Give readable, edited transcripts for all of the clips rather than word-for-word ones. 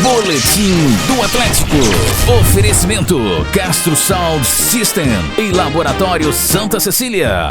Boletim do Atlético. Oferecimento Castro Sound System e Laboratório Santa Cecília.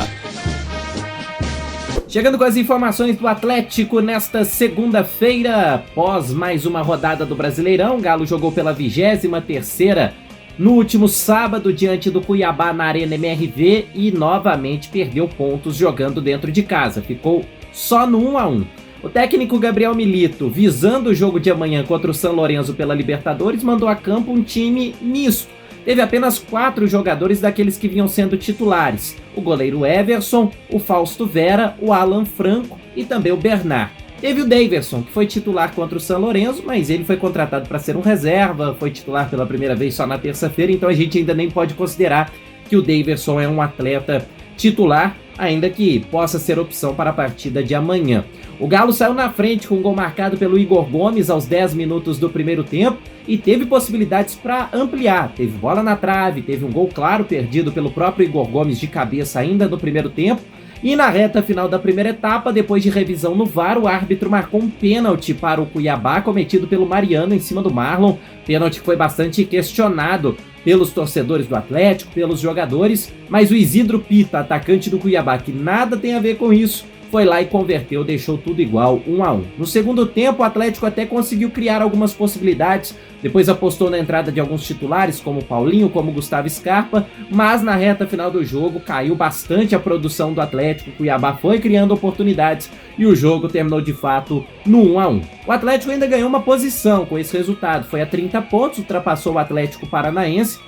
Chegando com as informações do Atlético nesta segunda-feira, após mais uma rodada do Brasileirão, o Galo jogou pela 23ª no último sábado diante do Cuiabá na Arena MRV e novamente perdeu pontos jogando dentro de casa. Ficou só no 1-1. O técnico Gabriel Milito, visando o jogo de amanhã contra o São Lourenço pela Libertadores, mandou a campo um time misto. Teve apenas 4 jogadores daqueles que vinham sendo titulares: o goleiro Everson, o Fausto Vera, o Alan Franco e também o Bernard. Teve o Daverson, que foi titular contra o São Lourenço, mas ele foi contratado para ser um reserva, foi titular pela primeira vez só na terça-feira, então a gente ainda nem pode considerar que o Daverson é um atleta titular, ainda que possa ser opção para a partida de amanhã. O Galo saiu na frente com um gol marcado pelo Igor Gomes aos 10 minutos do primeiro tempo e teve possibilidades para ampliar. Teve bola na trave, teve um gol claro perdido pelo próprio Igor Gomes de cabeça ainda no primeiro tempo. E na reta final da primeira etapa, depois de revisão no VAR, o árbitro marcou um pênalti para o Cuiabá cometido pelo Mariano em cima do Marlon. Pênalti que foi bastante questionado pelos torcedores do Atlético, pelos jogadores, mas o Isidro Pita, atacante do Cuiabá, que nada tem a ver com isso, foi lá e converteu, deixou tudo igual, 1-1. No segundo tempo, o Atlético até conseguiu criar algumas possibilidades, depois apostou na entrada de alguns titulares, como o Paulinho, como o Gustavo Scarpa, mas na reta final do jogo caiu bastante a produção do Atlético, o Cuiabá foi criando oportunidades e o jogo terminou de fato no 1-1. O Atlético ainda ganhou uma posição com esse resultado, foi a 30 pontos, ultrapassou o Atlético Paranaense,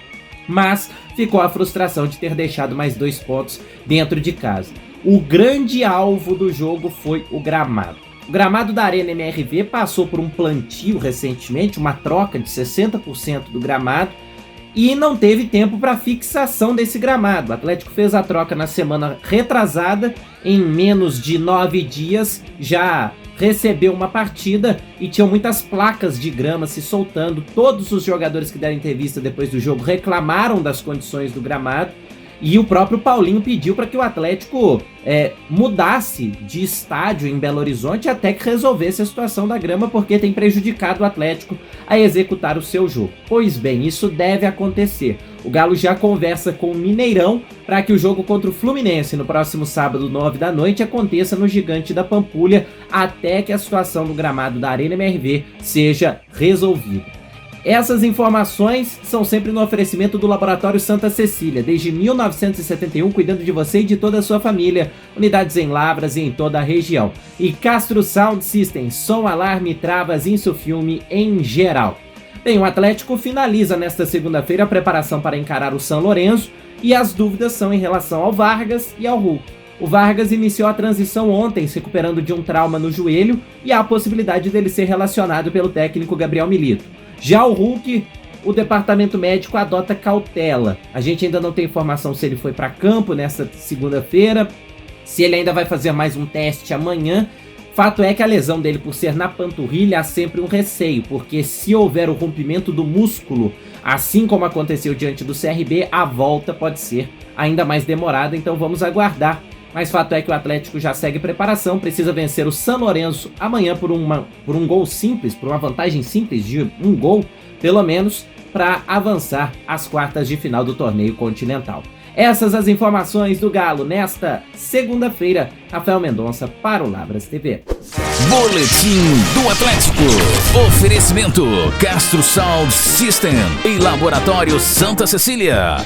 mas ficou a frustração de ter deixado mais 2 pontos dentro de casa. O grande alvo do jogo foi o gramado. O gramado da Arena MRV passou por um plantio recentemente, uma troca de 60% do gramado, e não teve tempo para fixação desse gramado. O Atlético fez a troca na semana retrasada, em menos de 9 dias já recebeu uma partida e tinham muitas placas de grama se soltando. Todos os jogadores que deram entrevista depois do jogo reclamaram das condições do gramado. E o próprio Paulinho pediu para que o Atlético mudasse de estádio em Belo Horizonte até que resolvesse a situação da grama, porque tem prejudicado o Atlético a executar o seu jogo. Pois bem, isso deve acontecer. O Galo já conversa com o Mineirão para que o jogo contra o Fluminense no próximo sábado, 9 da noite, aconteça no Gigante da Pampulha, até que a situação do gramado da Arena MRV seja resolvida. Essas informações são sempre no oferecimento do Laboratório Santa Cecília, desde 1971, cuidando de você e de toda a sua família, unidades em Lavras e em toda a região. E Castro Sound System, som, alarme, travas, insufilme em geral. Bem, o Atlético finaliza nesta segunda-feira a preparação para encarar o São Lourenço e as dúvidas são em relação ao Vargas e ao Hulk. O Vargas iniciou a transição ontem, se recuperando de um trauma no joelho, e há a possibilidade dele ser relacionado pelo técnico Gabriel Milito. Já o Hulk, o departamento médico adota cautela. A gente ainda não tem informação se ele foi para campo nesta segunda-feira, se ele ainda vai fazer mais um teste amanhã. Fato é que a lesão dele, por ser na panturrilha, há sempre um receio, porque se houver o rompimento do músculo, assim como aconteceu diante do CRB, a volta pode ser ainda mais demorada, então vamos aguardar. Mas fato é que o Atlético já segue preparação, precisa vencer o São Lourenço amanhã por um gol simples, por uma vantagem simples de um gol, pelo menos, para avançar às quartas de final do torneio continental. Essas as informações do Galo nesta segunda-feira. Rafael Mendonça para o Lavras TV. Boletim do Atlético. Oferecimento Castro Sound System e Laboratório Santa Cecília.